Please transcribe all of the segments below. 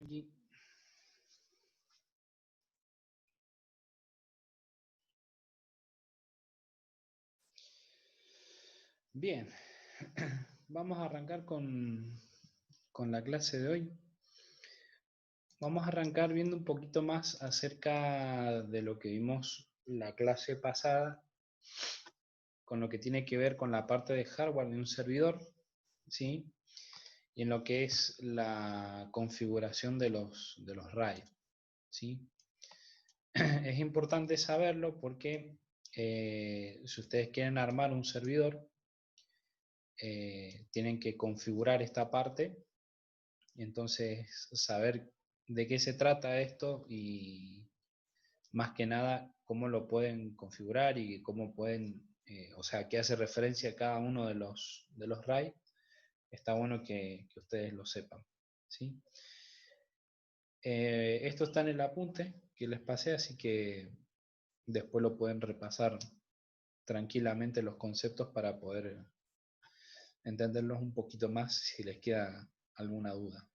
Y bien, vamos a arrancar con la clase de hoy. Vamos a arrancar viendo un poquito más acerca de lo que vimos la clase pasada, con lo que tiene que ver con la parte de hardware de un servidor, ¿sí? Y en lo que es la configuración de los RAID, ¿sí? Es importante saberlo porque si ustedes quieren armar un servidor, tienen que configurar esta parte y entonces saber de qué se trata esto y más que nada cómo lo pueden configurar y cómo pueden, o sea, qué hace referencia a cada uno de los RAID. Está bueno que ustedes lo sepan, ¿sí? Esto está en el apunte que les pasé, así que después lo pueden repasar tranquilamente los conceptos para poder entenderlos un poquito más si les queda alguna duda.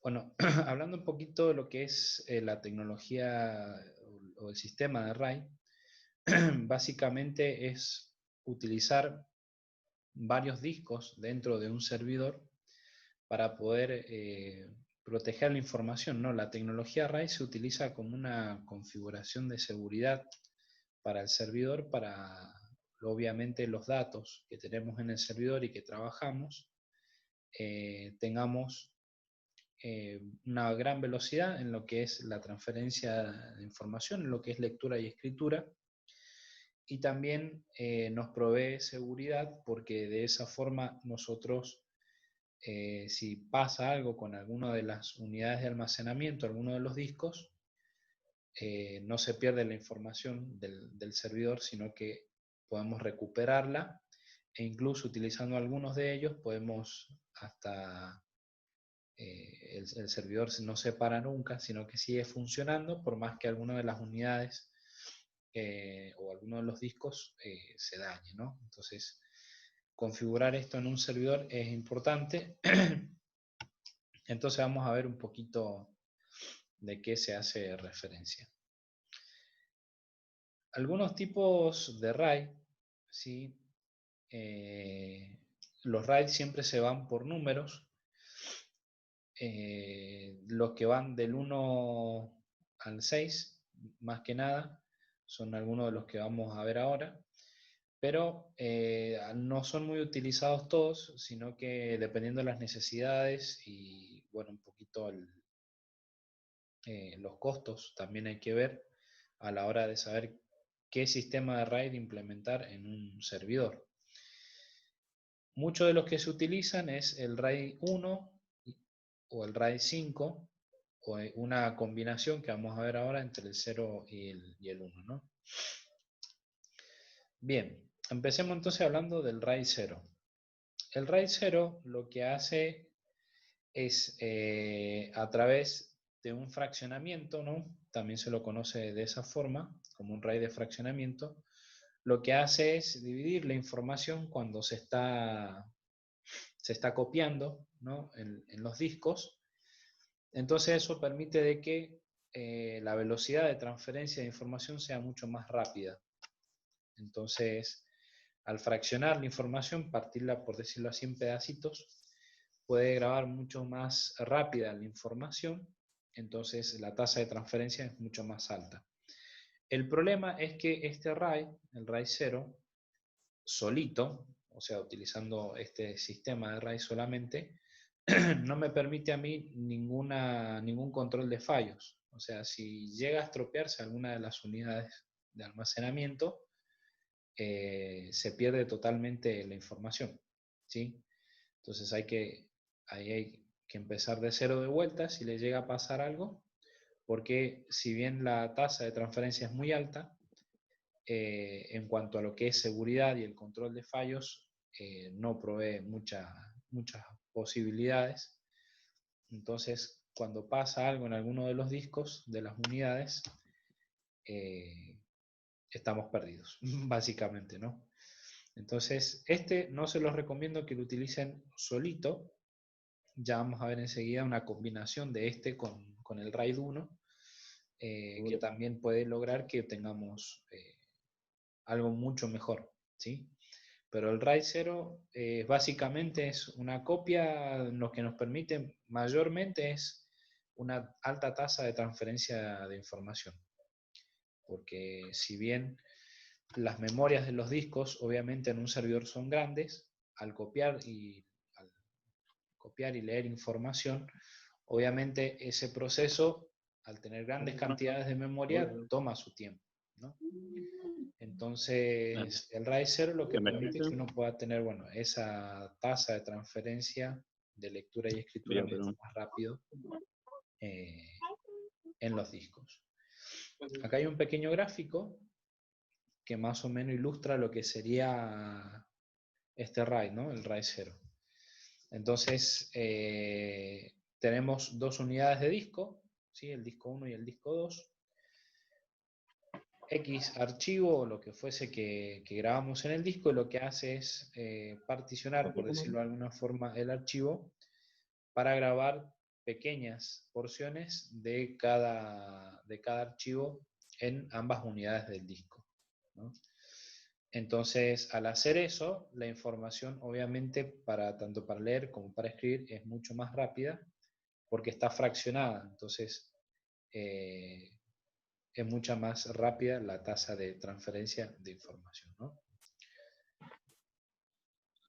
Bueno, hablando un poquito de lo que es la tecnología o el sistema de RAID, básicamente es utilizar varios discos dentro de un servidor para poder proteger la información, ¿no? La tecnología RAID se utiliza como una configuración de seguridad para el servidor, para obviamente los datos que tenemos en el servidor y que trabajamos, tengamos una gran velocidad en lo que es la transferencia de información, en lo que es lectura y escritura, y también nos provee seguridad porque de esa forma nosotros, si pasa algo con alguna de las unidades de almacenamiento, alguno de los discos, no se pierde la información del servidor, sino que podemos recuperarla e incluso utilizando algunos de ellos podemos hasta el servidor no se para nunca, sino que sigue funcionando por más que alguna de las unidades o alguno de los discos se dañe, ¿no? Entonces, configurar esto en un servidor es importante. Entonces vamos a ver un poquito de qué se hace referencia. Algunos tipos de RAID, ¿sí? Los RAID siempre se van por números. Los que van del 1 al 6, más que nada, son algunos de los que vamos a ver ahora, pero no son muy utilizados todos, sino que dependiendo de las necesidades y bueno, un poquito los costos también hay que ver a la hora de saber qué sistema de RAID implementar en un servidor. Muchos de los que se utilizan es el RAID 1 o el RAID 5, o una combinación que vamos a ver ahora entre el 0 y el 1, ¿no? Bien, empecemos entonces hablando del RAID 0. El RAID 0 lo que hace es a través de un fraccionamiento, ¿no? También se lo conoce de esa forma, como un RAID de fraccionamiento. Lo que hace es dividir la información cuando se está copiando, ¿no? en los discos. Entonces eso permite de que la velocidad de transferencia de información sea mucho más rápida. Entonces, al fraccionar la información, partirla, por decirlo así, en pedacitos, puede grabar mucho más rápida la información, entonces la tasa de transferencia es mucho más alta. El problema es que este RAID, el RAID 0, solito, o sea, utilizando este sistema de RAID solamente, no me permite a mí ningún control de fallos. O sea, si llega a estropearse alguna de las unidades de almacenamiento, se pierde totalmente la información, ¿sí? Entonces hay que empezar de cero de vuelta si le llega a pasar algo, porque si bien la tasa de transferencia es muy alta, en cuanto a lo que es seguridad y el control de fallos, no provee muchas posibilidades. Entonces, cuando pasa algo en alguno de los discos de las unidades, estamos perdidos, básicamente, ¿no? Entonces, no se los recomiendo que lo utilicen solito, ya vamos a ver enseguida una combinación de este con el RAID 1, que también puede lograr que tengamos algo mucho mejor, ¿sí? Pero el RAID 0 básicamente es una copia, lo que nos permite mayormente es una alta tasa de transferencia de información. Porque si bien las memorias de los discos obviamente en un servidor son grandes, al copiar y leer información, obviamente ese proceso, al tener grandes cantidades de memoria, toma su tiempo, ¿no? Entonces, el RAID 0 lo que permite es que uno pueda tener, bueno, esa tasa de transferencia de lectura y escritura mucho más rápido en los discos. Acá hay un pequeño gráfico que más o menos ilustra lo que sería este RAID, ¿no? El RAID 0. Entonces, tenemos dos unidades de disco, ¿sí? El disco 1 y el disco 2. X archivo o lo que fuese que grabamos en el disco, lo que hace es particionar, por decirlo de alguna forma, el archivo para grabar pequeñas porciones de cada archivo en ambas unidades del disco, ¿no? Entonces, al hacer eso, la información obviamente tanto para leer como para escribir es mucho más rápida porque está fraccionada. Entonces, es mucha más rápida la tasa de transferencia de información, ¿no?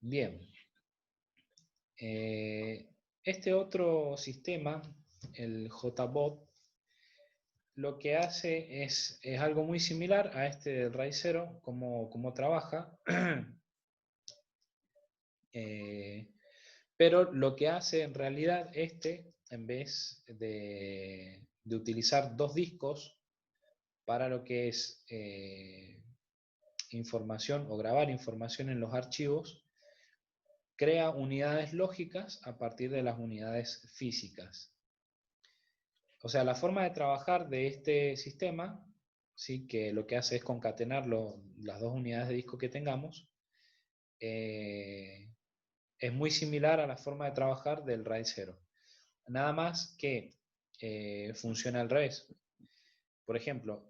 Bien. Este otro sistema, el JBOD, lo que hace es algo muy similar a este del RAID 0, como trabaja. Pero lo que hace en realidad en vez de utilizar dos discos para lo que es información o grabar información en los archivos, crea unidades lógicas a partir de las unidades físicas. O sea, la forma de trabajar de este sistema, ¿sí? Que lo que hace es concatenar las dos unidades de disco que tengamos, es muy similar a la forma de trabajar del RAID 0. Nada más que funciona al revés. Por ejemplo,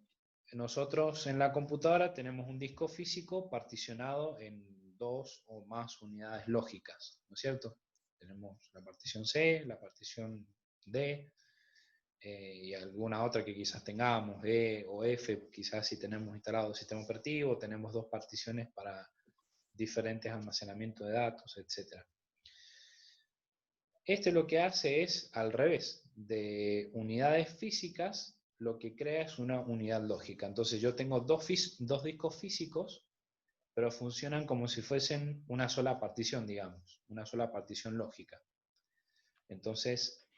nosotros en la computadora tenemos un disco físico particionado en dos o más unidades lógicas, ¿no es cierto? Tenemos la partición C, la partición D, y alguna otra que quizás tengamos, E o F, quizás si tenemos instalado el sistema operativo, tenemos dos particiones para diferentes almacenamientos de datos, etc. Lo que hace es al revés, de unidades físicas, lo que crea es una unidad lógica. Entonces yo tengo dos discos físicos, pero funcionan como si fuesen una sola partición, digamos, una sola partición lógica. Entonces,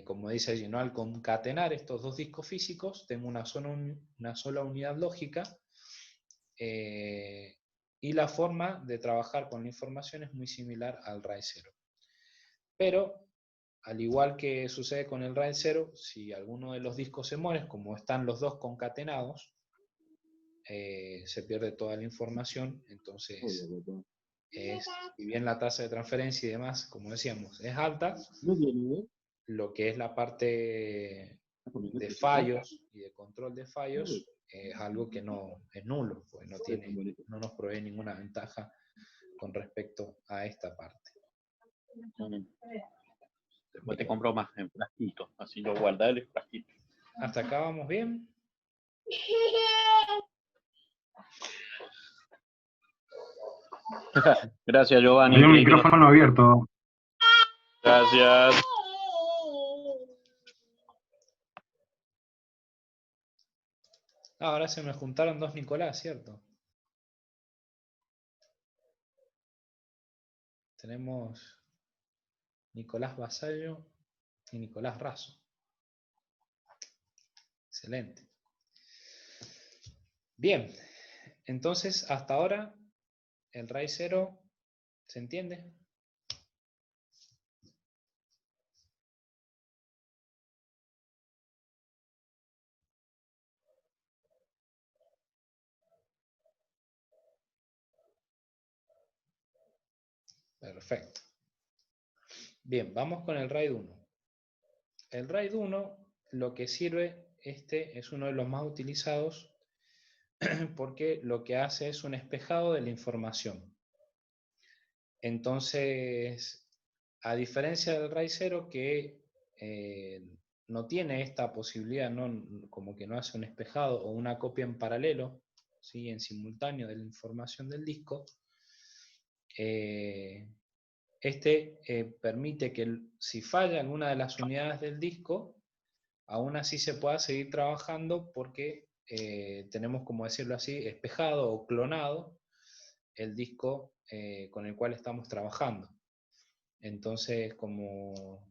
como dice allí, ¿no? Al concatenar estos dos discos físicos, tengo una sola unidad lógica, y la forma de trabajar con la información es muy similar al RAID 0. Pero, al igual que sucede con el RAID 0, si alguno de los discos se muere, como están los dos concatenados, se pierde toda la información. Entonces, si bien la tasa de transferencia y demás, como decíamos, es alta, lo que es la parte de fallos y de control de fallos es algo que no es nulo, pues no nos provee ninguna ventaja con respecto a esta parte. Después te compro más en frasquito, así lo guardas en frasquito. ¿Hasta acá vamos bien? Gracias, Giovanni. Hay un micrófono abierto. Gracias. Ahora se me juntaron dos Nicolás, ¿cierto? Tenemos Nicolás Vasallo y Nicolás Razo. Excelente. Bien, entonces hasta ahora el RAID 0 se entiende. Perfecto. Bien, vamos con el RAID 1. El RAID 1 lo que sirve, este es uno de los más utilizados porque lo que hace es un espejado de la información. Entonces, a diferencia del RAID 0 que no tiene esta posibilidad, ¿no? Como que no hace un espejado o una copia en paralelo, ¿sí? En simultáneo de la información del disco, este permite que si falla alguna de las unidades del disco, aún así se pueda seguir trabajando porque tenemos, como decirlo así, espejado o clonado el disco con el cual estamos trabajando. Entonces, como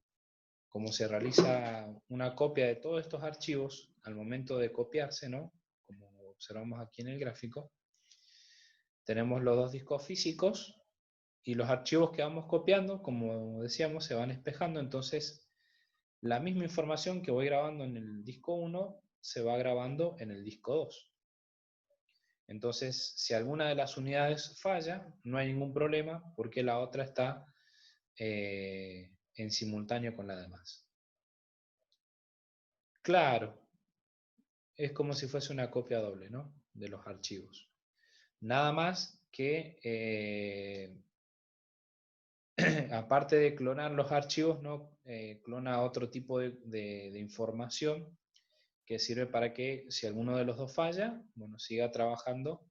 se realiza una copia de todos estos archivos al momento de copiarse, ¿no? Como observamos aquí en el gráfico, tenemos los dos discos físicos y los archivos que vamos copiando, como decíamos, se van espejando. Entonces, la misma información que voy grabando en el disco 1 se va grabando en el disco 2. Entonces, si alguna de las unidades falla, no hay ningún problema porque la otra está en simultáneo con la demás. Claro, es como si fuese una copia doble, ¿no? De los archivos. Nada más que, aparte de clonar los archivos, ¿no? Clona otro tipo de información que sirve para que si alguno de los dos falla, bueno, siga trabajando.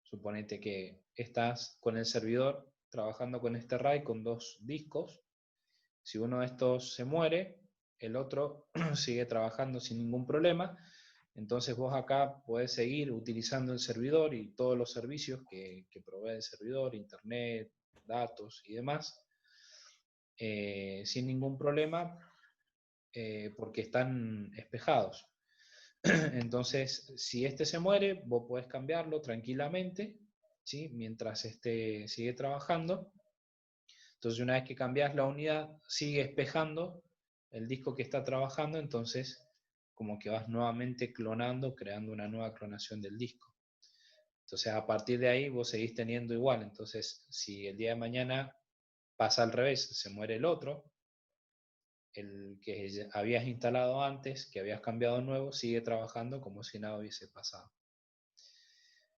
Suponete que estás con el servidor trabajando con este RAID con dos discos. Si uno de estos se muere, el otro sigue trabajando sin ningún problema. Entonces vos acá podés seguir utilizando el servidor y todos los servicios que provee el servidor, internet, datos y demás, sin ningún problema, porque están espejados. Entonces, si este se muere, vos podés cambiarlo tranquilamente, ¿sí? Mientras este sigue trabajando. Entonces, una vez que cambias la unidad, sigue espejando el disco que está trabajando, entonces como que vas nuevamente clonando, creando una nueva clonación del disco. Entonces, a partir de ahí vos seguís teniendo igual. Entonces, si el día de mañana pasa al revés, se muere el otro, el que habías instalado antes, que habías cambiado nuevo, sigue trabajando como si nada hubiese pasado.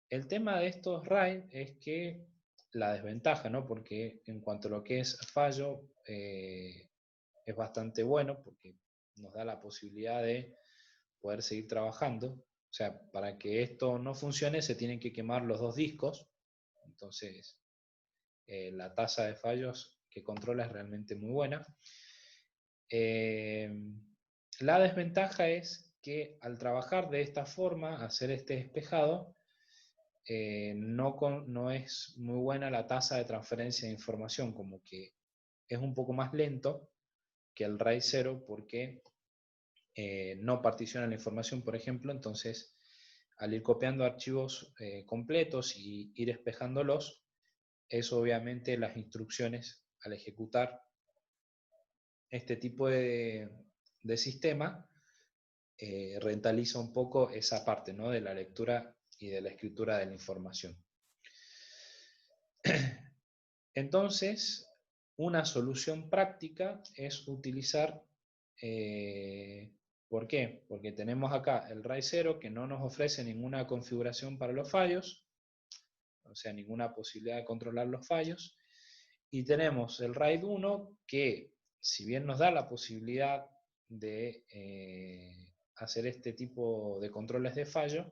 El tema de estos RAID es que la desventaja, ¿no? Porque en cuanto a lo que es fallo, es bastante bueno porque nos da la posibilidad de poder seguir trabajando. O sea, para que esto no funcione se tienen que quemar los dos discos. Entonces, la tasa de fallos que controla es realmente muy buena. La desventaja es que al trabajar de esta forma, hacer este despejado, no es muy buena la tasa de transferencia de información, como que es un poco más lento que el RAID 0 porque no particiona la información, por ejemplo. Entonces al ir copiando archivos completos y ir espejándolos, eso obviamente las instrucciones al ejecutar este tipo de sistema rentaliza un poco esa parte, ¿no? De la lectura y de la escritura de la información. Entonces, una solución práctica es utilizar, ¿por qué? Porque tenemos acá el RAID 0 que no nos ofrece ninguna configuración para los fallos, o sea, ninguna posibilidad de controlar los fallos, y tenemos el RAID 1 que, si bien nos da la posibilidad de hacer este tipo de controles de fallo,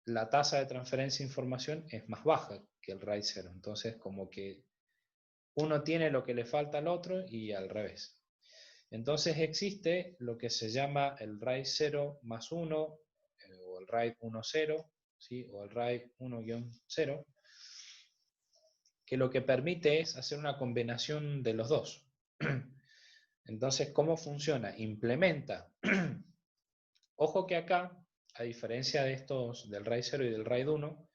la tasa de transferencia de información es más baja que el RAID 0. Entonces, como que uno tiene lo que le falta al otro y al revés. Entonces existe lo que se llama el RAID 0 más 1, o el RAID 1.0, ¿sí? O el RAID 1-0, que lo que permite es hacer una combinación de los dos. Entonces, ¿cómo funciona? Implementa. Ojo que acá, a diferencia de estos del RAID 0 y del RAID 1,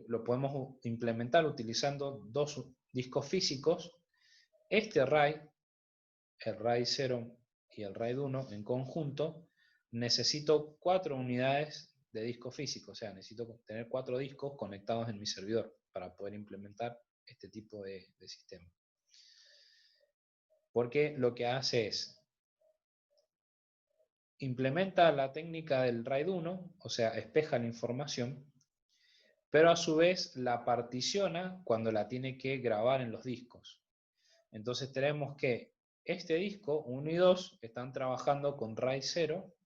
lo podemos implementar utilizando dos discos físicos. Este RAID, el RAID 0 y el RAID 1 en conjunto, necesito 4 unidades de disco físico, o sea, necesito tener 4 discos conectados en mi servidor para poder implementar este tipo de sistema. Porque lo que hace es, implementa la técnica del RAID 1, o sea, espeja la información, pero a su vez la particiona cuando la tiene que grabar en los discos. Entonces tenemos que este disco 1 y 2 están trabajando con RAID 0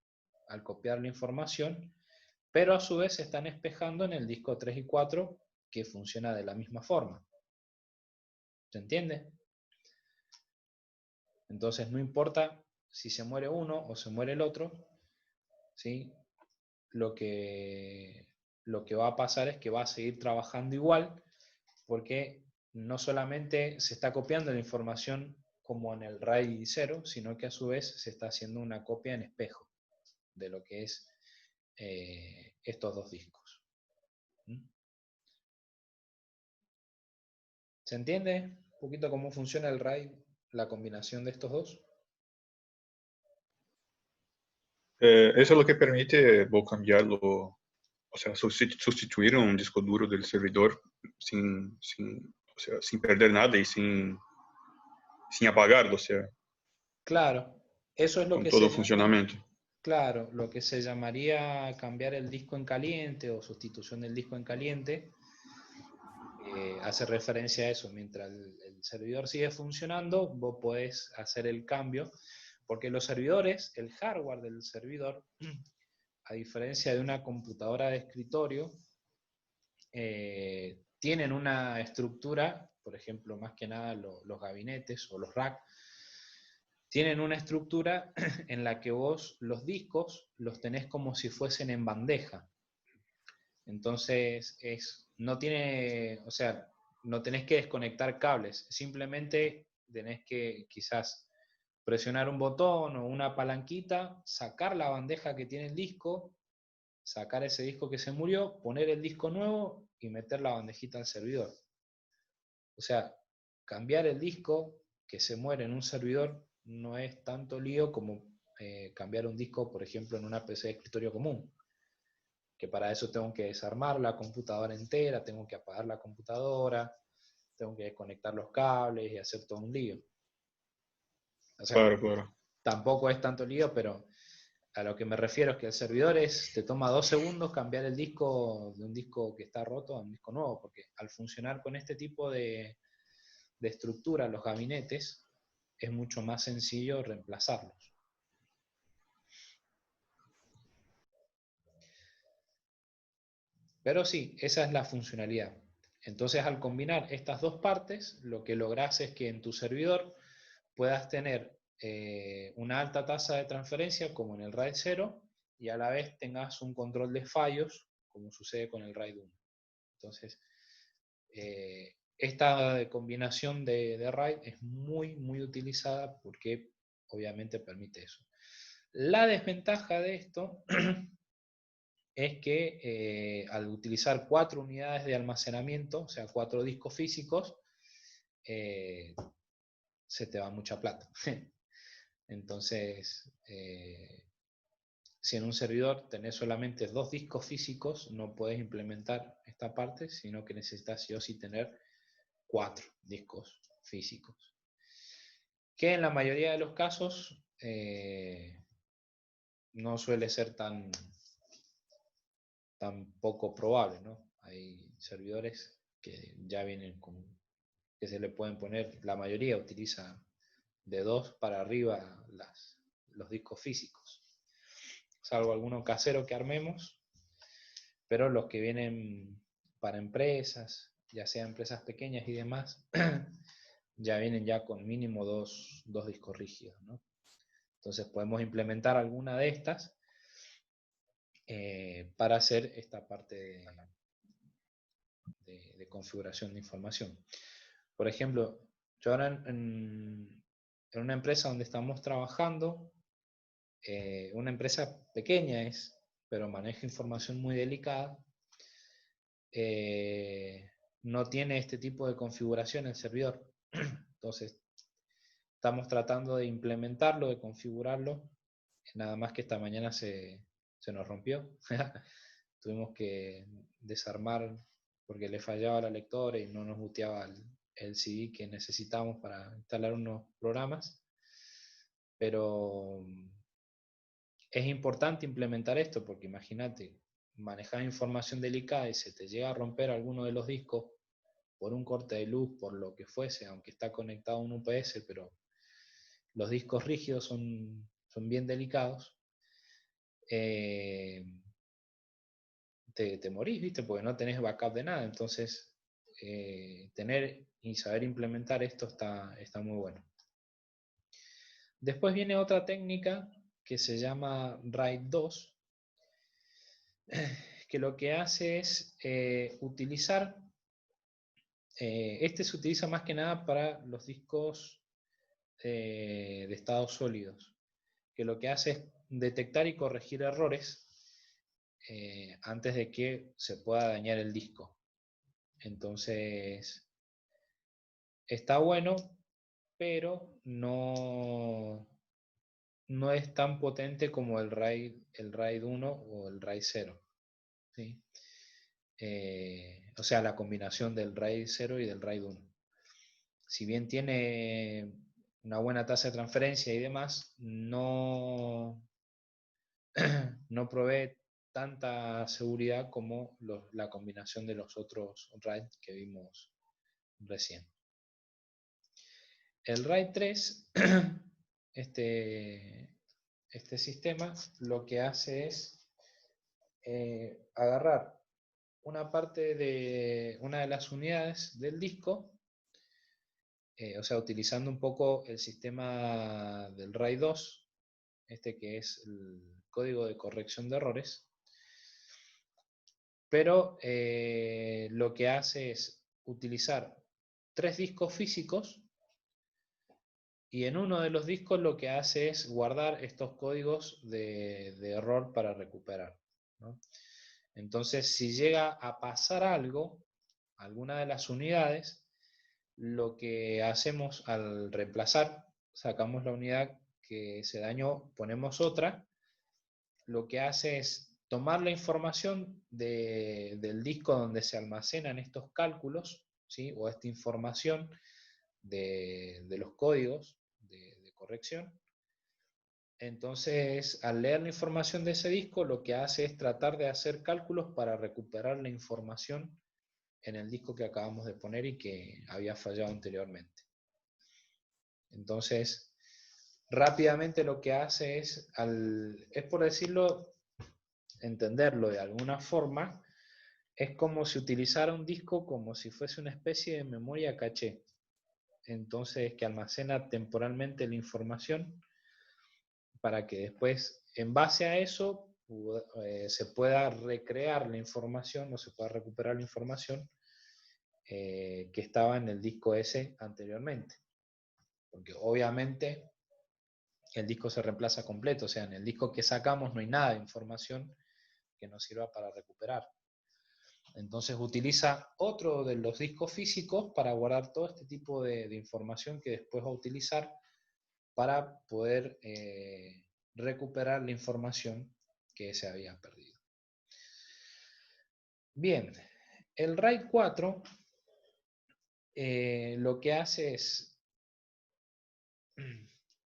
al copiar la información, pero a su vez se están espejando en el disco 3 y 4 que funciona de la misma forma. ¿Se entiende? Entonces no importa si se muere uno o se muere el otro, ¿sí? Lo que va a pasar es que va a seguir trabajando igual, porque no solamente se está copiando la información como en el RAID 0, sino que a su vez se está haciendo una copia en espejo de lo que es estos dos discos. ¿Mm? ¿Se entiende un poquito cómo funciona el RAID, la combinación de estos dos? Eso es lo que permite vos cambiarlo, o sea, sustituir un disco duro del servidor o sea, sin perder nada y sin apagarlo, o sea, Claro, eso es lo con que todo se llama, funcionamiento. claro, lo que se llamaría cambiar el disco en caliente o sustitución del disco en caliente. Hace referencia a eso, mientras el servidor sigue funcionando, vos podés hacer el cambio, porque los servidores, el hardware del servidor, a diferencia de una computadora de escritorio, tienen una estructura, por ejemplo, más que nada los gabinetes o los racks, tienen una estructura en la que vos los discos los tenés como si fuesen en bandeja. Entonces, no tiene, o sea, no tenés que desconectar cables, simplemente tenés que quizás presionar un botón o una palanquita, sacar la bandeja que tiene el disco, sacar ese disco que se murió, poner el disco nuevo y meter la bandejita al servidor. O sea, cambiar el disco que se muere en un servidor no es tanto lío como cambiar un disco, por ejemplo, en una PC de escritorio común, que para eso tengo que desarmar la computadora entera, tengo que apagar la computadora, tengo que desconectar los cables y hacer todo un lío. O sea, Claro, claro. tampoco es tanto lío, pero a lo que me refiero es que el servidor te toma 2 segundos cambiar el disco de un disco que está roto a un disco nuevo, porque al funcionar con este tipo de estructura, los gabinetes, es mucho más sencillo reemplazarlos. Pero sí, esa es la funcionalidad. Entonces, al combinar estas dos partes, lo que logras es que en tu servidor puedas tener una alta tasa de transferencia, como en el RAID 0, y a la vez tengas un control de fallos, como sucede con el RAID 1. Entonces, esta combinación de RAID es muy, muy utilizada porque obviamente permite eso. La desventaja de esto es que al utilizar 4 unidades de almacenamiento, o sea, 4 discos físicos, se te va mucha plata. Entonces, si en un servidor tenés solamente 2 discos físicos, no puedes implementar esta parte, sino que necesitas sí o sí tener 4 discos físicos. Que en la mayoría de los casos no suele ser tan poco probable, ¿no? Hay servidores que ya vienen con, que se le pueden poner, la mayoría utiliza de 2 para arriba los discos físicos, salvo alguno casero que armemos, pero los que vienen para empresas, ya sea empresas pequeñas y demás, ya vienen ya con mínimo dos discos rígidos, ¿no? Entonces podemos implementar alguna de estas para hacer esta parte de configuración de información. Por ejemplo, yo ahora en una empresa donde estamos trabajando, una empresa pequeña es, pero maneja información muy delicada, no tiene este tipo de configuración en el servidor. Entonces, estamos tratando de implementarlo, de configurarlo, nada más que esta mañana se nos rompió. Tuvimos que desarmar porque le fallaba la lectora y no nos booteaba el CD que necesitábamos para instalar unos programas. Pero es importante implementar esto, porque imagínate, manejar información delicada y se te llega a romper alguno de los discos por un corte de luz, por lo que fuese, aunque está conectado a un UPS, pero los discos rígidos son bien delicados, te morís, ¿viste? Porque no tenés backup de nada. Entonces, tener y saber implementar esto está muy bueno. Después viene otra técnica que se llama RAID 2, que lo que hace es utilizar, este se utiliza más que nada para los discos de estados sólidos, que lo que hace es detectar y corregir errores antes de que se pueda dañar el disco. Entonces, está bueno, pero no es tan potente como el RAID 1 o el RAID 0. ¿Sí? O sea, la combinación del RAID 0 y del RAID 1. Si bien tiene una buena tasa de transferencia y demás, no provee tanta seguridad como la combinación de los otros RAID que vimos recién. El RAID 3, este sistema lo que hace es agarrar una parte de una de las unidades del disco, o sea, utilizando un poco el sistema del RAID 2, que es el código de corrección de errores, pero lo que hace es utilizar 3 discos físicos, y en uno de los discos lo que hace es guardar estos códigos de error para recuperar, ¿no? Entonces, si llega a pasar algo, alguna de las unidades, lo que hacemos al reemplazar, sacamos la unidad que se dañó, ponemos otra, lo que hace es tomar la información del disco donde se almacenan estos cálculos, ¿sí? O esta información de los códigos de corrección. Entonces, al leer la información de ese disco, lo que hace es tratar de hacer cálculos para recuperar la información en el disco que acabamos de poner y que había fallado anteriormente. Entonces, rápidamente lo que hace es por decirlo, entenderlo de alguna forma, es como si utilizara un disco como si fuese una especie de memoria caché. Entonces, que almacena temporalmente la información para que después, en base a eso, se pueda recrear la información o se pueda recuperar la información que estaba en el disco ese anteriormente. Porque obviamente el disco se reemplaza completo, o sea, en el disco que sacamos no hay nada de información que nos sirva para recuperar. Entonces utiliza otro de los discos físicos para guardar todo este tipo de información que después va a utilizar para poder recuperar la información que se había perdido. Bien, el RAID 4 lo que hace es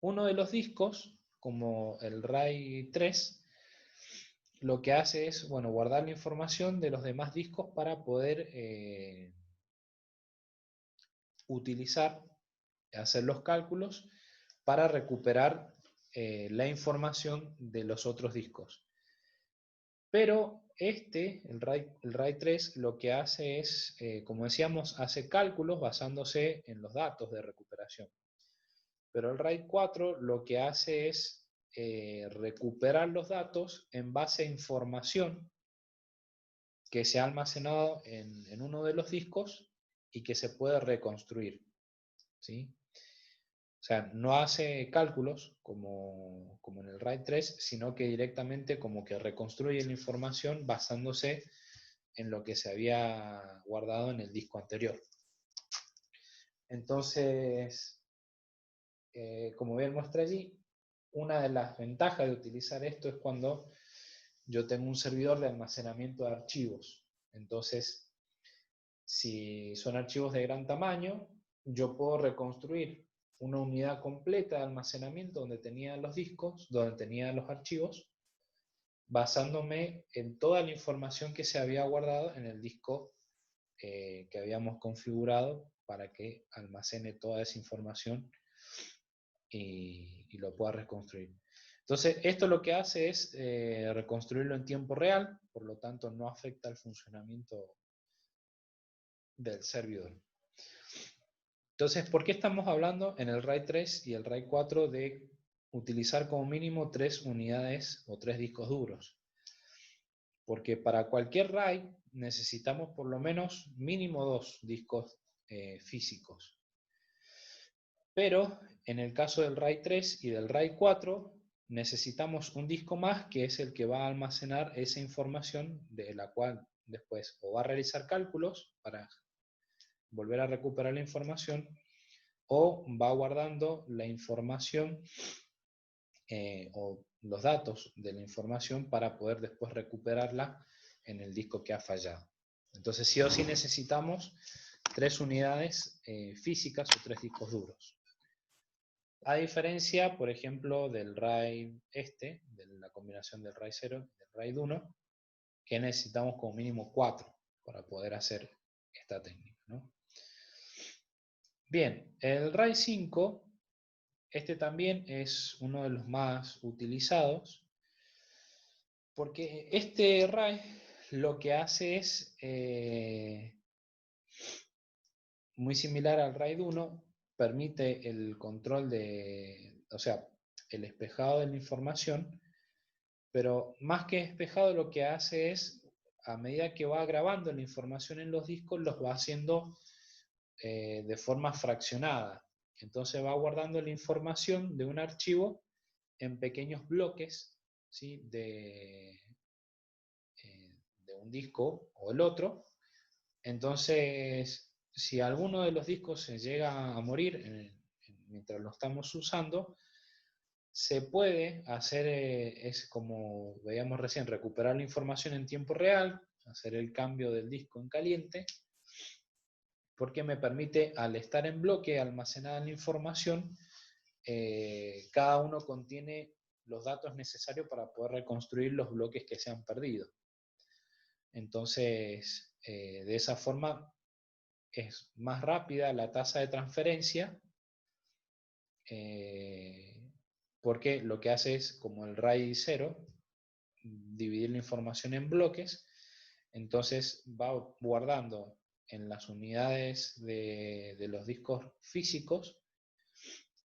uno de los discos, como el RAID 3, lo que hace es, bueno, guardar la información de los demás discos para poder utilizar, hacer los cálculos para recuperar la información de los otros discos. Pero el RAID 3, lo que hace es, como decíamos, hace cálculos basándose en los datos de recuperación. Pero el RAID 4 lo que hace es recuperar los datos en base a información que se ha almacenado en uno de los discos y que se puede reconstruir, ¿sí? O sea, no hace cálculos como en el RAID 3, sino que directamente como que reconstruye la información basándose en lo que se había guardado en el disco anterior. Entonces, como bien muestra allí, una de las ventajas de utilizar esto es cuando yo tengo un servidor de almacenamiento de archivos. Entonces, Si son archivos de gran tamaño, yo puedo reconstruir una unidad completa de almacenamiento donde tenía los discos, donde tenía los archivos, basándome en toda la información que se había guardado en el disco que habíamos configurado para que almacene toda esa información y lo pueda reconstruir. Entonces, esto lo que hace es reconstruirlo en tiempo real, por lo tanto no afecta al funcionamiento del servidor. Entonces, ¿por qué estamos hablando en el RAID 3 y el RAID 4 de utilizar como mínimo 3 unidades o 3 discos duros? Porque para cualquier RAID necesitamos por lo menos mínimo 2 discos físicos. Pero en el caso del RAID 3 y del RAID 4 necesitamos un disco más, que es el que va a almacenar esa información, de la cual después o va a realizar cálculos para volver a recuperar la información, o va guardando la información o los datos de la información para poder después recuperarla en el disco que ha fallado. Entonces sí o sí necesitamos 3 unidades físicas o 3 discos duros. A diferencia, por ejemplo, del RAID de la combinación del RAID 0 y del RAID 1, que necesitamos como mínimo 4 para poder hacer esta técnica, ¿no? Bien, el RAID 5, este también es uno de los más utilizados, porque este RAID lo que hace es muy similar al RAID 1, permite el control o sea, el espejado de la información, pero más que espejado lo que hace es, a medida que va grabando la información en los discos, los va haciendo de forma fraccionada. Entonces va guardando la información de un archivo en pequeños bloques, ¿sí? de un disco o el otro. Entonces, si alguno de los discos se llega a morir mientras lo estamos usando, se puede hacer, es como veíamos recién, recuperar la información en tiempo real, hacer el cambio del disco en caliente, porque me permite, al estar en bloque almacenada la información, cada uno contiene los datos necesarios para poder reconstruir los bloques que se han perdido. Entonces, de esa forma es más rápida la tasa de transferencia, porque lo que hace es, como el RAID 0, dividir la información en bloques, entonces va guardando en las unidades de los discos físicos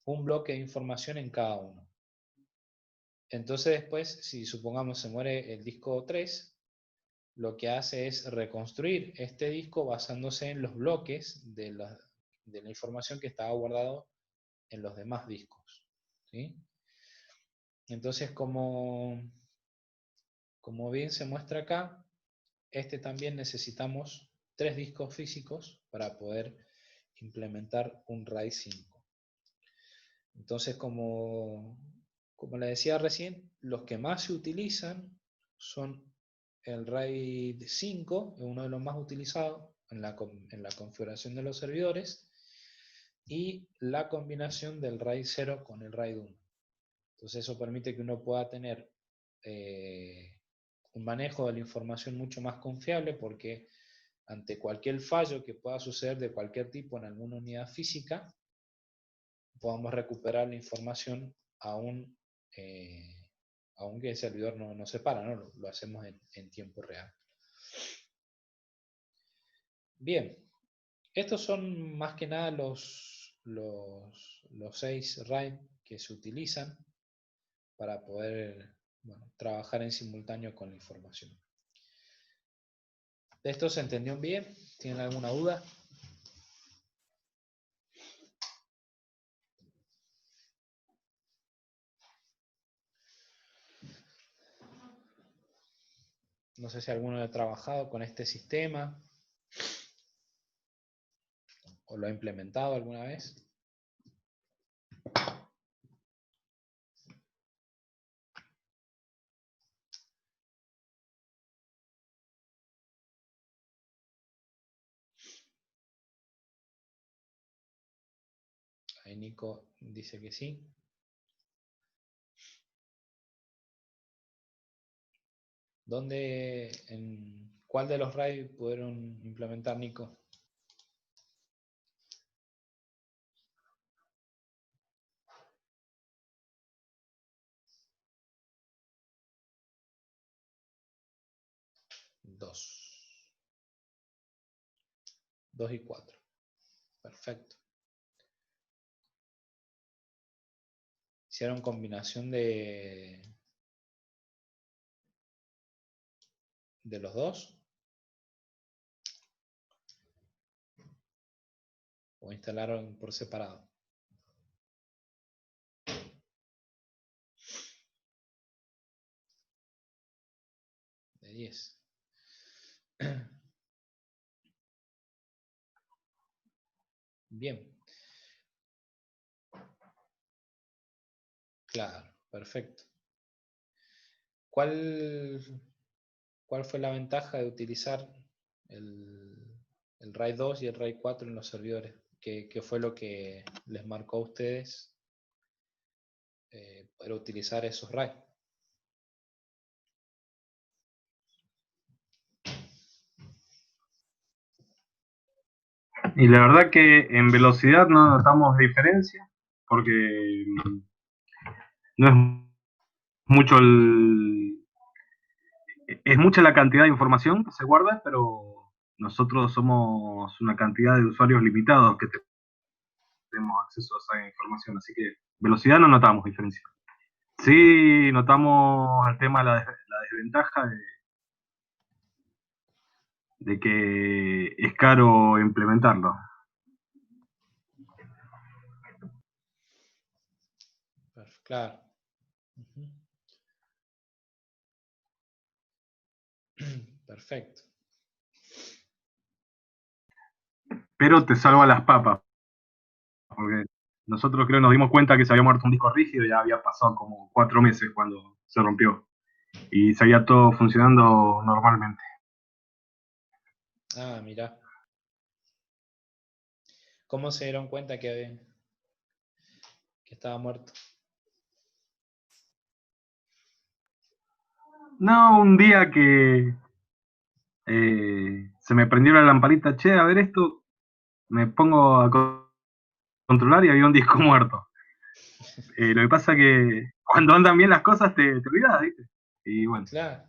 un bloque de información en cada uno. Entonces después, si supongamos se muere el disco 3, lo que hace es reconstruir este disco basándose en los bloques de la información que estaba guardado en los demás discos, ¿sí? Entonces, como bien se muestra acá, también necesitamos 3 discos físicos para poder implementar un RAID 5. Entonces, como le decía recién, los que más se utilizan son el RAID 5, es uno de los más utilizados en la configuración de los servidores, y la combinación del RAID 0 con el RAID 1. Entonces eso permite que uno pueda tener un manejo de la información mucho más confiable, porque ante cualquier fallo que pueda suceder de cualquier tipo en alguna unidad física, podamos recuperar la información aunque el servidor no se para, ¿no? Lo hacemos en tiempo real. Bien, estos son más que nada los 6 RAID que se utilizan para poder trabajar en simultáneo con la información. ¿Esto se entendió bien? ¿Tienen alguna duda? No sé si alguno ha trabajado con este sistema o lo ha implementado alguna vez. Ahí Nico dice que sí. ¿Cuál de los RAID pudieron implementar, Nico? Dos y 4. Perfecto. Hicieron combinación de los dos. O instalaron por separado. De 10. Bien. Claro, perfecto. ¿Cuál fue la ventaja de utilizar el RAID 2 y el RAID 4 en los servidores? ¿Qué fue lo que les marcó a ustedes para utilizar esos RAID? Y la verdad que en velocidad no notamos diferencia, porque no es mucho es mucha la cantidad de información que se guarda, pero nosotros somos una cantidad de usuarios limitados que tenemos acceso a esa información, así que velocidad no notamos diferencia. Sí notamos el tema de la desventaja de que es caro implementarlo. Claro. Perfecto. Pero te salva las papas, porque nosotros creo que nos dimos cuenta que se había muerto un disco rígido y ya había pasado como 4 meses cuando se rompió. Y seguía todo funcionando normalmente. Ah, mirá. ¿Cómo se dieron cuenta que estaba muerto? No, un día que se me prendió la lamparita, che, a ver esto, me pongo a controlar y había un disco muerto. Lo que pasa que cuando andan bien las cosas te olvidas, ¿viste? Y bueno, Claro,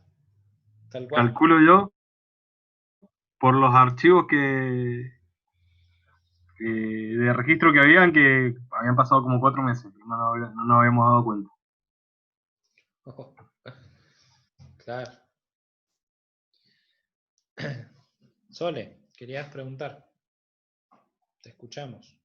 tal cual. calculo yo por los archivos de registro que habían pasado como 4 meses, no nos habíamos dado cuenta. Claro. Sole, querías preguntar. Te escuchamos.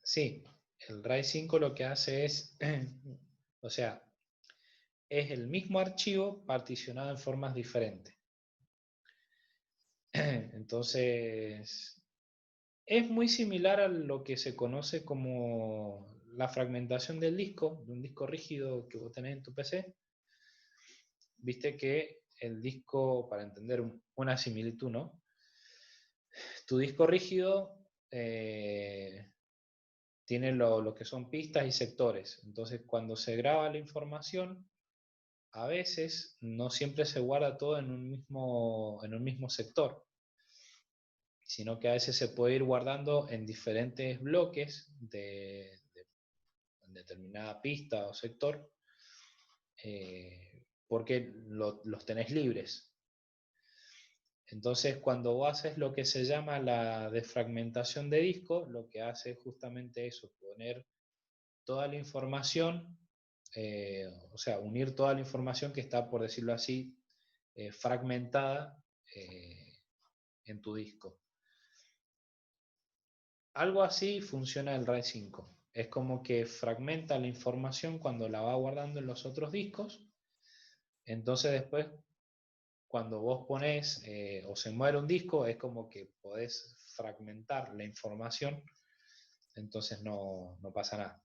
Sí, el RAID 5 lo que hace es, o sea, es el mismo archivo particionado en formas diferentes. Entonces, es muy similar a lo que se conoce como la fragmentación del disco, de un disco rígido que vos tenés en tu PC. Viste que el disco, para entender una similitud, ¿no? Tu disco rígido tiene lo que son pistas y sectores. Entonces, cuando se graba la información, a veces no siempre se guarda todo en un mismo sector, sino que a veces se puede ir guardando en diferentes bloques de determinada pista o sector, porque los tenés libres. Entonces, cuando vos haces lo que se llama la defragmentación de disco, lo que hace es justamente eso, poner toda la información, o sea, unir toda la información que está, por decirlo así, fragmentada en tu disco. Algo así funciona el RAID 5. Es como que fragmenta la información cuando la va guardando en los otros discos. Entonces después, cuando vos ponés o se muere un disco, es como que podés fragmentar la información. Entonces no pasa nada.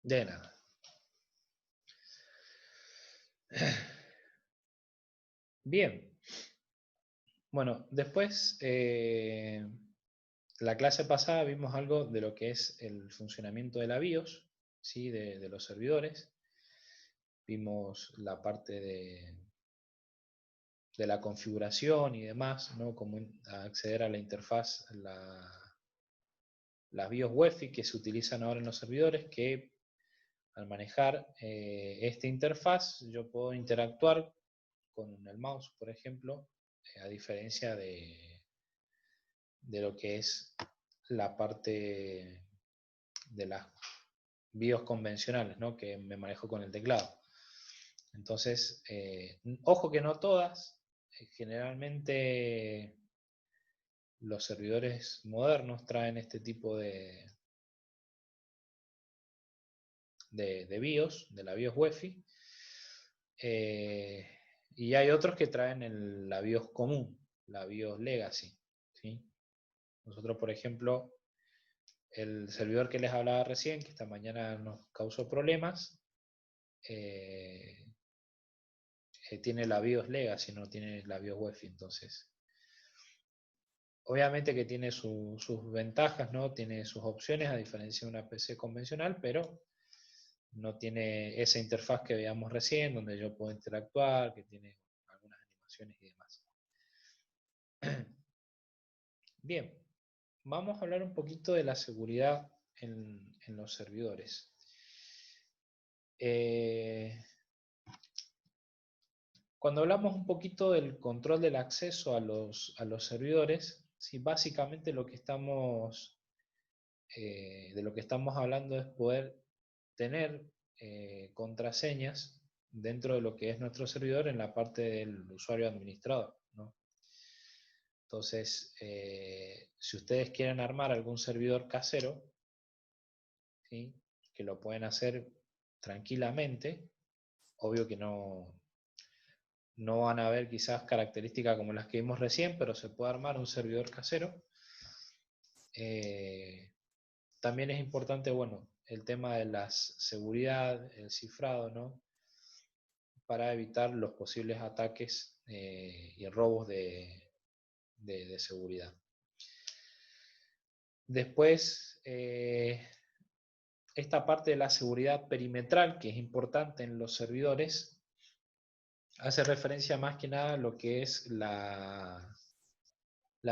De nada. Bien. Bueno, después, la clase pasada vimos algo de lo que es el funcionamiento de la BIOS, ¿sí? de los servidores. Vimos la parte de la configuración y demás, ¿no? Cómo acceder a la interfaz, las BIOS UEFI que se utilizan ahora en los servidores, que al manejar esta interfaz yo puedo interactuar con el mouse, por ejemplo, a diferencia de lo que es la parte de las BIOS convencionales, ¿no? Que me manejo con el teclado. Entonces, ojo que no todas, generalmente los servidores modernos traen este tipo de BIOS, de la BIOS UEFI, y hay otros que traen la BIOS común, la BIOS Legacy, ¿sí? Nosotros, por ejemplo, el servidor que les hablaba recién, que esta mañana nos causó problemas, tiene la BIOS Legacy, no tiene la BIOS UEFI. Entonces, obviamente que tiene sus ventajas, ¿no? Tiene sus opciones, a diferencia de una PC convencional, pero no tiene esa interfaz que veíamos recién, donde yo puedo interactuar, que tiene algunas animaciones y demás. Bien, vamos a hablar un poquito de la seguridad en los servidores. Cuando hablamos un poquito del control del acceso a los servidores, ¿sí? Básicamente lo que de lo que estamos hablando es poder tener contraseñas dentro de lo que es nuestro servidor en la parte del usuario administrador, ¿no? Entonces, si ustedes quieren armar algún servidor casero, ¿sí? Que lo pueden hacer tranquilamente, obvio que no van a ver quizás características como las que vimos recién, pero se puede armar un servidor casero. También es importante, bueno, el tema de la seguridad, el cifrado, ¿no? Para evitar los posibles ataques y robos de seguridad. Después, esta parte de la seguridad perimetral, que es importante en los servidores, hace referencia más que nada a lo que es la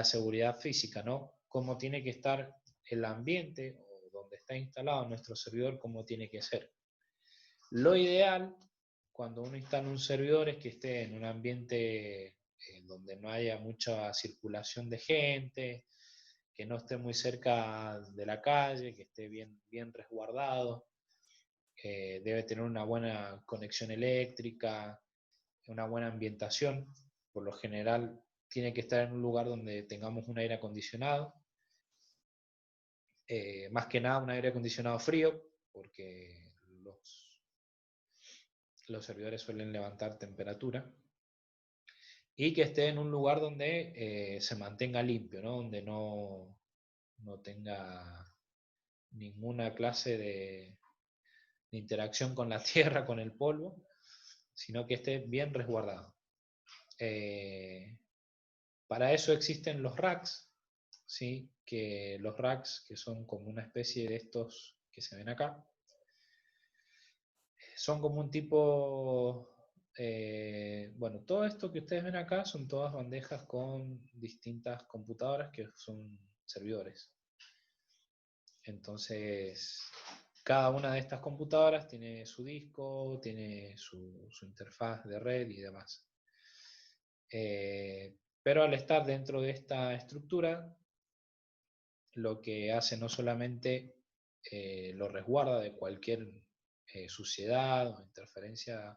seguridad física, ¿no? Cómo tiene que estar el ambiente o donde está instalado nuestro servidor, cómo tiene que ser. Lo ideal, cuando uno instala un servidor, es que esté en un ambiente donde no haya mucha circulación de gente, que no esté muy cerca de la calle, que esté bien resguardado. Debe tener una buena conexión eléctrica, una buena ambientación. Por lo general tiene que estar en un lugar donde tengamos un aire acondicionado, más que nada un aire acondicionado frío, porque los servidores suelen levantar temperatura, y que esté en un lugar donde se mantenga limpio, ¿no? Donde no tenga ninguna clase de interacción con la tierra, con el polvo, sino que esté bien resguardado. Para eso existen los racks, ¿sí? Que los racks, que son como una especie de estos que se ven acá, son como un tipo, bueno, todo esto que ustedes ven acá son todas bandejas con distintas computadoras que son servidores. Entonces, cada una de estas computadoras tiene su disco, tiene su interfaz de red y demás. Pero al estar dentro de esta estructura, lo que hace no solamente lo resguarda de cualquier suciedad o interferencia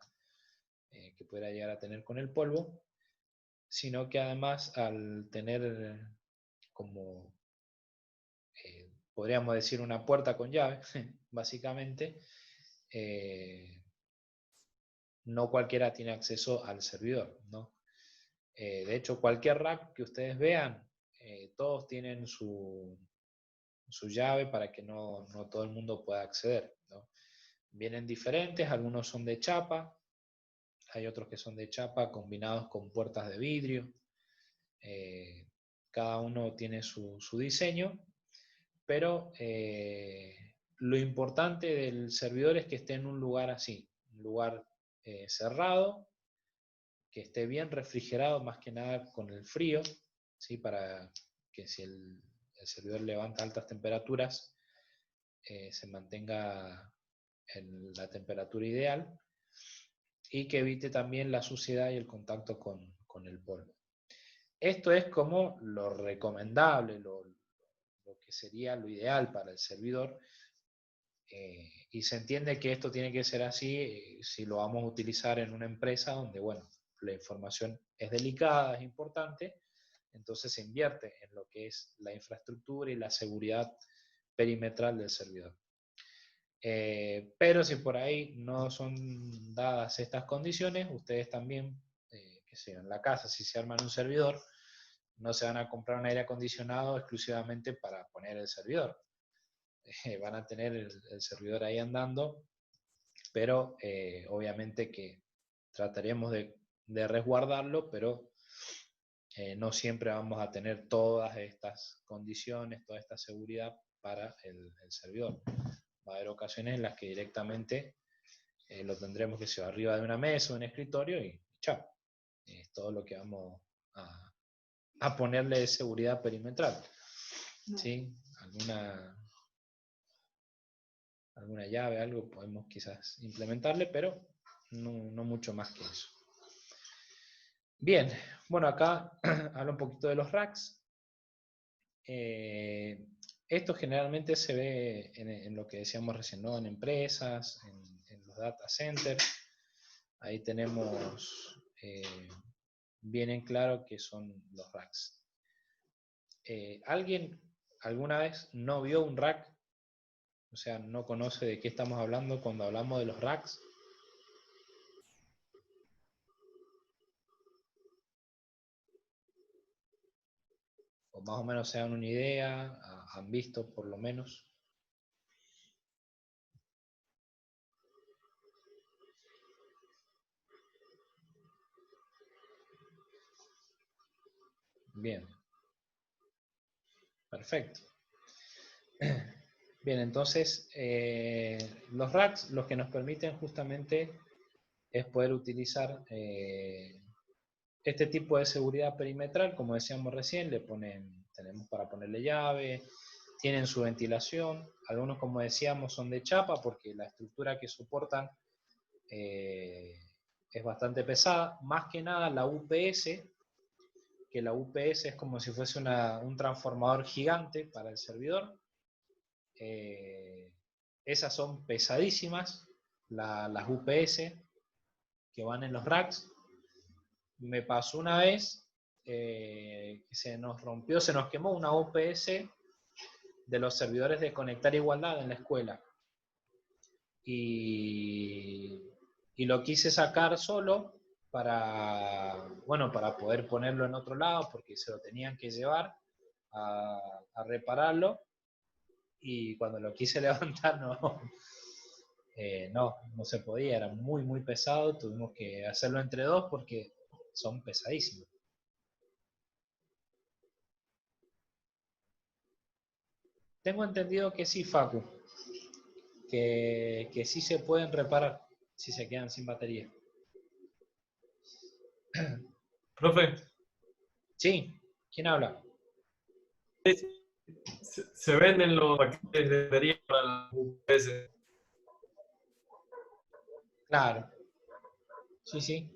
que pueda llegar a tener con el polvo, sino que además al tener como, podríamos decir, una puerta con llave, básicamente, no cualquiera tiene acceso al servidor, ¿no? De hecho, cualquier rack que ustedes vean, todos tienen su llave para que no todo el mundo pueda acceder, ¿no? Vienen diferentes, algunos son de chapa, hay otros que son de chapa combinados con puertas de vidrio. Cada uno tiene su diseño, pero lo importante del servidor es que esté en un lugar así, un lugar cerrado, que esté bien refrigerado, más que nada con el frío, ¿sí? Para que si el servidor levanta altas temperaturas, se mantenga en la temperatura ideal, y que evite también la suciedad y el contacto con el polvo. Esto es como lo recomendable, lo que sería lo ideal para el servidor, y se entiende que esto tiene que ser así si lo vamos a utilizar en una empresa donde, bueno, la información es delicada, es importante, entonces se invierte en lo que es la infraestructura y la seguridad perimetral del servidor. Pero si por ahí no son dadas estas condiciones, ustedes también, que sé, en la casa, si se arman un servidor, no se van a comprar un aire acondicionado exclusivamente para poner el servidor. Van a tener el servidor ahí andando, pero obviamente que trataremos de resguardarlo, pero no siempre vamos a tener todas estas condiciones, toda esta seguridad para el servidor. Va a haber ocasiones en las que directamente lo tendremos que ser arriba de una mesa o un escritorio y chao. Es todo lo que vamos a ponerle de seguridad perimetral. ¿Sí? Alguna llave, algo podemos quizás implementarle, pero no mucho más que eso. Bien, bueno, acá hablo un poquito de los racks. Esto generalmente se ve en lo que decíamos recién, ¿no? En empresas, en los data centers. Ahí tenemos bien en claro que son los racks. ¿Alguien alguna vez no vio un rack? O sea, no conoce de qué estamos hablando cuando hablamos de los racks. O más o menos se dan una idea, han visto por lo menos. Bien. Perfecto. Bien, entonces los racks lo que nos permiten justamente es poder utilizar este tipo de seguridad perimetral, como decíamos recién, tenemos para ponerle llave, tienen su ventilación, algunos como decíamos son de chapa porque la estructura que soportan es bastante pesada, más que nada la UPS, que la UPS es como si fuese un transformador gigante para el servidor. Esas son pesadísimas, las UPS que van en los racks. Me pasó una vez que se nos quemó una UPS de los servidores de Conectar Igualdad en la escuela. Y lo quise sacar solo para poder ponerlo en otro lado, porque se lo tenían que llevar a repararlo. Y cuando lo quise levantar no se podía, era muy muy pesado, tuvimos que hacerlo entre dos porque son pesadísimos. Tengo entendido que sí, Facu, que sí se pueden reparar si se quedan sin batería. Profe, Sí, ¿quién habla? se venden los paquetes de batería para las UPS. Claro. Sí,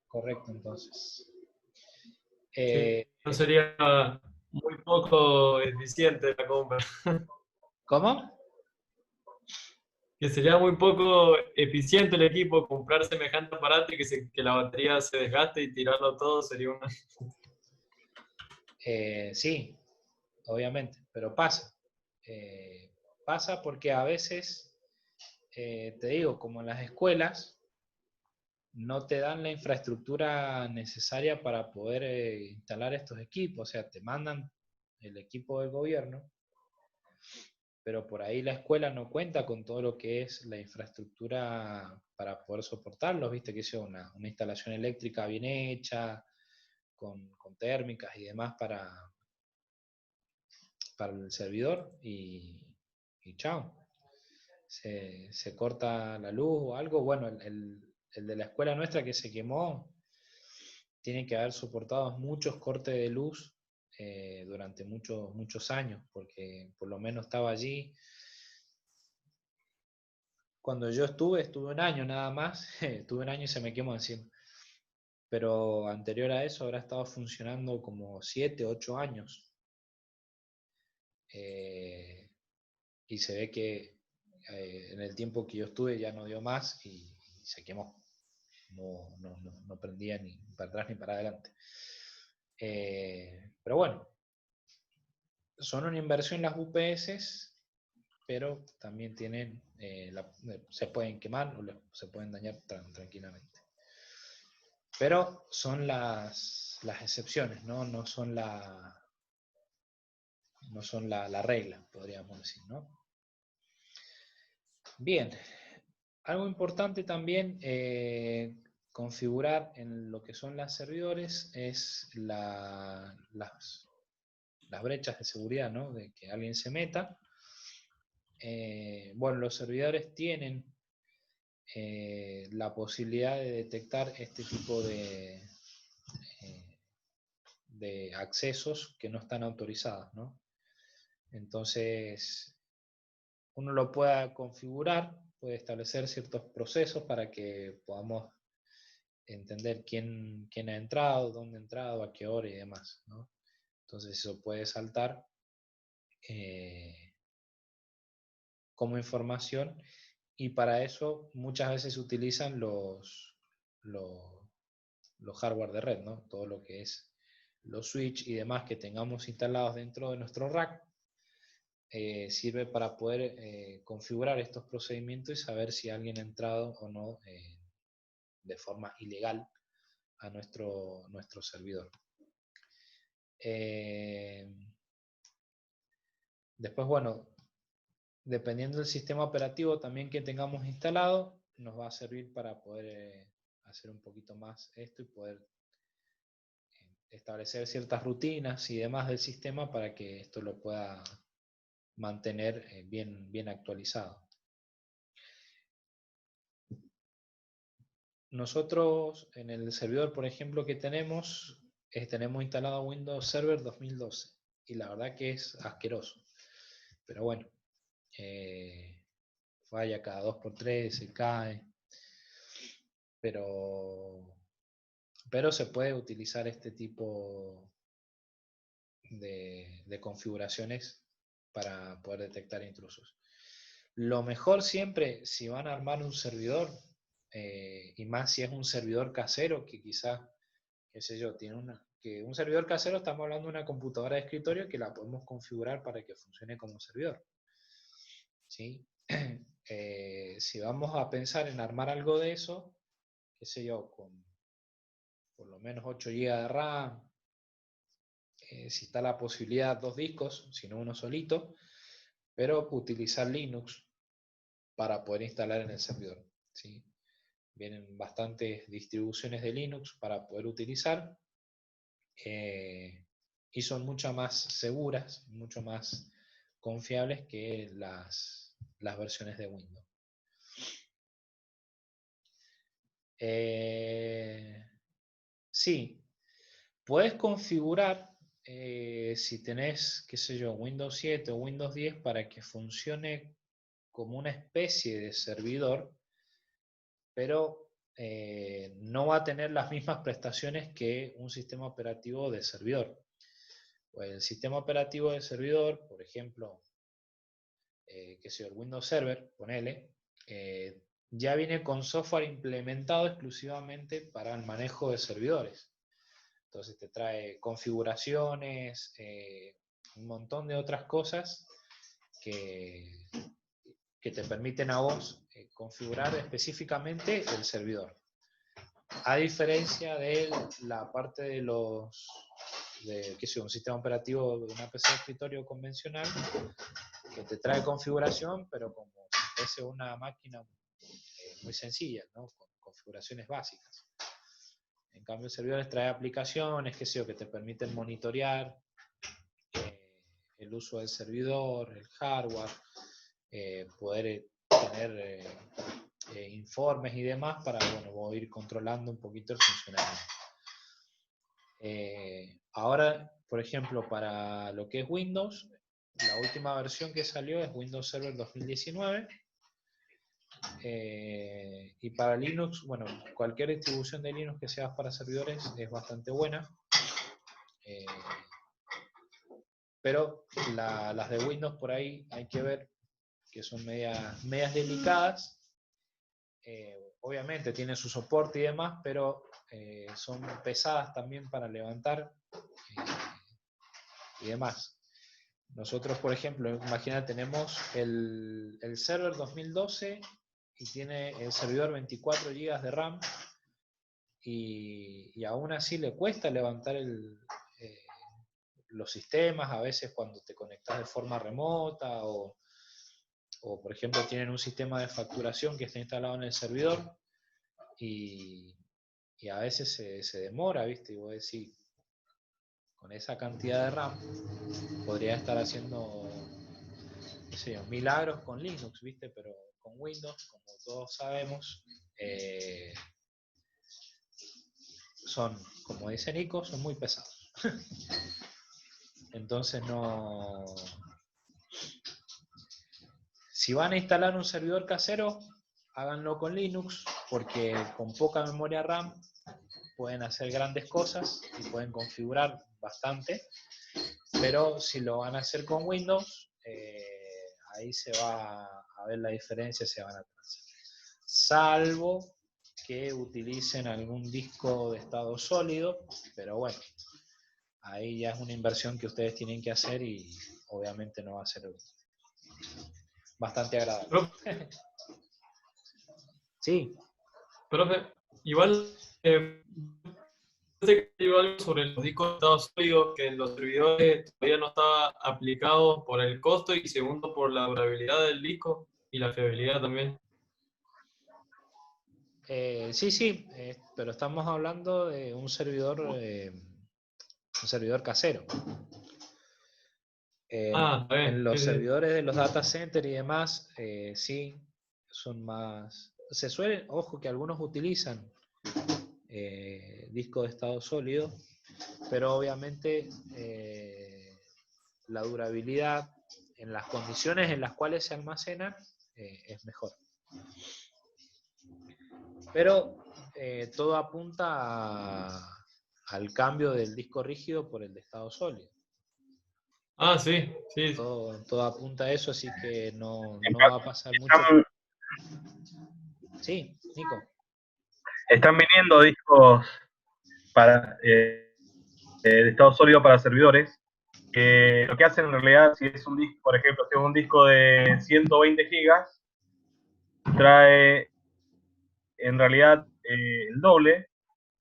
correcto, entonces. No sería muy poco eficiente la compra. ¿Cómo? Que sería muy poco eficiente el equipo comprar semejante aparato y que la batería se desgaste y tirarlo todo sería una... Sí, obviamente, pero pasa. Pasa porque a veces, te digo, como en las escuelas, no te dan la infraestructura necesaria para poder instalar estos equipos. O sea, te mandan el equipo del gobierno pero por ahí la escuela no cuenta con todo lo que es la infraestructura para poder soportarlos, viste que es una instalación eléctrica bien hecha, con térmicas y demás para el servidor y chao. Se corta la luz o algo. Bueno, el de la escuela nuestra que se quemó tiene que haber soportado muchos cortes de luz durante muchos años, porque por lo menos estaba allí. Cuando yo estuve un año nada más, estuve un año y se me quemó encima. Pero anterior a eso habrá estado funcionando como 7, 8 años. Y se ve que en el tiempo que yo estuve ya no dio más y se quemó. No prendía ni para atrás ni para adelante. Pero bueno, son una inversión las UPS, pero también tienen, se pueden quemar o se pueden dañar tranquilamente. Pero son las excepciones, ¿no? No son la regla, podríamos decir, ¿no? Bien, algo importante también configurar en lo que son las servidores es las brechas de seguridad, ¿no? De que alguien se meta. Bueno, los servidores tienen la posibilidad de detectar este tipo de accesos que no están autorizados, ¿no? Entonces, uno lo pueda configurar, puede establecer ciertos procesos para que podamos entender quién ha entrado, dónde ha entrado, a qué hora y demás, ¿no? Entonces eso puede saltar como información, y para eso muchas veces se utilizan los hardware de red, ¿no? Todo lo que es los switch y demás que tengamos instalados dentro de nuestro rack, sirve para poder configurar estos procedimientos y saber si alguien ha entrado o no de forma ilegal a nuestro servidor. Después, bueno, dependiendo del sistema operativo también que tengamos instalado, nos va a servir para poder hacer un poquito más esto y poder establecer ciertas rutinas y demás del sistema para que esto lo pueda mantener bien actualizado. Nosotros en el servidor, por ejemplo, que tenemos instalado Windows Server 2012 y la verdad que es asqueroso. Pero bueno, falla cada 2x3, se cae. Pero se puede utilizar este tipo de configuraciones para poder detectar intrusos. Lo mejor siempre, si van a armar un servidor, y más si es un servidor casero, que quizás, qué sé yo, que un servidor casero, estamos hablando de una computadora de escritorio que la podemos configurar para que funcione como servidor, ¿sí? Si vamos a pensar en armar algo de eso, qué sé yo, con por lo menos 8 GB de RAM, si está la posibilidad 2 discos, si no uno solito, pero utilizar Linux para poder instalar en el servidor, ¿sí? Vienen bastantes distribuciones de Linux para poder utilizar, y son mucho más seguras, mucho más confiables que las versiones de Windows. Sí, puedes configurar, si tenés, qué sé yo, Windows 7 o Windows 10 para que funcione como una especie de servidor, pero no va a tener las mismas prestaciones que un sistema operativo de servidor. Pues el sistema operativo de servidor, por ejemplo, qué sé yo, el Windows Server, ponele, ya viene con software implementado exclusivamente para el manejo de servidores. Entonces te trae configuraciones, un montón de otras cosas que te permiten a vos configurar específicamente el servidor. A diferencia de la parte de qué sé yo, un sistema operativo de una PC de escritorio convencional, que te trae configuración, pero como si fuese una máquina muy sencilla, ¿no? Con configuraciones básicas. En cambio, el servidor trae aplicaciones, qué sé yo, que te permiten monitorear el uso del servidor, el hardware, poder tener informes y demás para, bueno, ir controlando un poquito el funcionamiento. Ahora, por ejemplo, para lo que es Windows, la última versión que salió es Windows Server 2019. Y para Linux, bueno, cualquier distribución de Linux que sea para servidores es bastante buena. Pero las de Windows por ahí hay que ver que son medias delicadas. Obviamente tienen su soporte y demás, pero son pesadas también para levantar y demás. Nosotros, por ejemplo, imagina, tenemos el server 2012 y tiene el servidor 24 GB de RAM y aún así le cuesta levantar los sistemas, a veces cuando te conectas de forma remota o por ejemplo tienen un sistema de facturación que está instalado en el servidor y a veces se demora, ¿viste? Y vos decís, con esa cantidad de RAM podría estar haciendo, no sé, milagros con Linux, ¿viste? Pero con Windows, como todos sabemos, son, como dice Nico, son muy pesados. Entonces no... Si van a instalar un servidor casero, háganlo con Linux, porque con poca memoria RAM pueden hacer grandes cosas y pueden configurar bastante, pero si lo van a hacer con Windows, ahí se va a ver la diferencia, se van a atrasar. Salvo que utilicen algún disco de estado sólido, pero bueno, ahí ya es una inversión que ustedes tienen que hacer y obviamente no va a ser bastante agradable. Sí. Profe, igual sé que digo algo sobre los discos de estado sólido, que en los servidores todavía no estaba aplicado por el costo y segundo por la durabilidad del disco y la fiabilidad también. Sí, pero estamos hablando de un servidor casero. Está bien. En los Sí, sí. servidores de los data centers y demás, sí, son más... Se suelen, ojo que algunos utilizan disco de estado sólido, pero obviamente la durabilidad en las condiciones en las cuales se almacenan es mejor. Pero todo apunta al cambio del disco rígido por el de estado sólido. Sí, sí. Todo apunta a eso, así que no va a pasar mucho. Sí, Nico. Están viniendo discos para de estado sólido para servidores, que lo que hacen en realidad, si es un disco, por ejemplo, si es un disco de 120 gigas, trae en realidad el doble,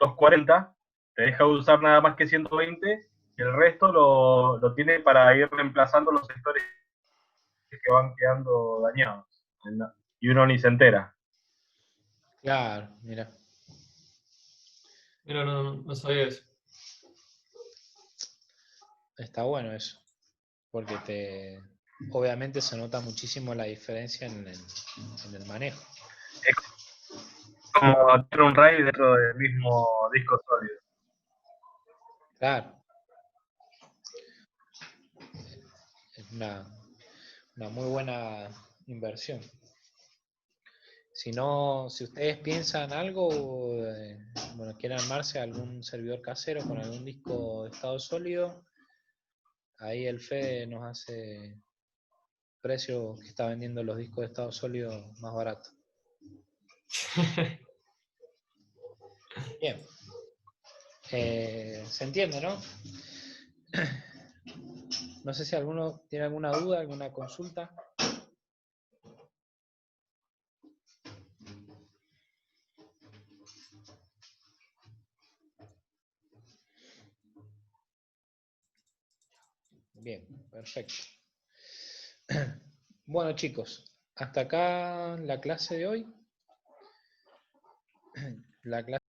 240, te deja usar nada más que 120, y el resto lo tiene para ir reemplazando los sectores que van quedando dañados, y uno ni se entera. Claro, mira. Mira, no sabía eso. Está bueno eso, porque obviamente se nota muchísimo la diferencia en el manejo. Es como tener un RAID dentro del mismo disco sólido. Claro. Es una muy buena inversión. Si ustedes piensan algo, bueno, quieren armarse algún servidor casero con algún disco de estado sólido, ahí el Fede nos hace precio que está vendiendo los discos de estado sólido más barato. Bien. Se entiende, ¿no? No sé si alguno tiene alguna duda, alguna consulta. Bien, perfecto. Bueno, chicos, hasta acá la clase de hoy. La clase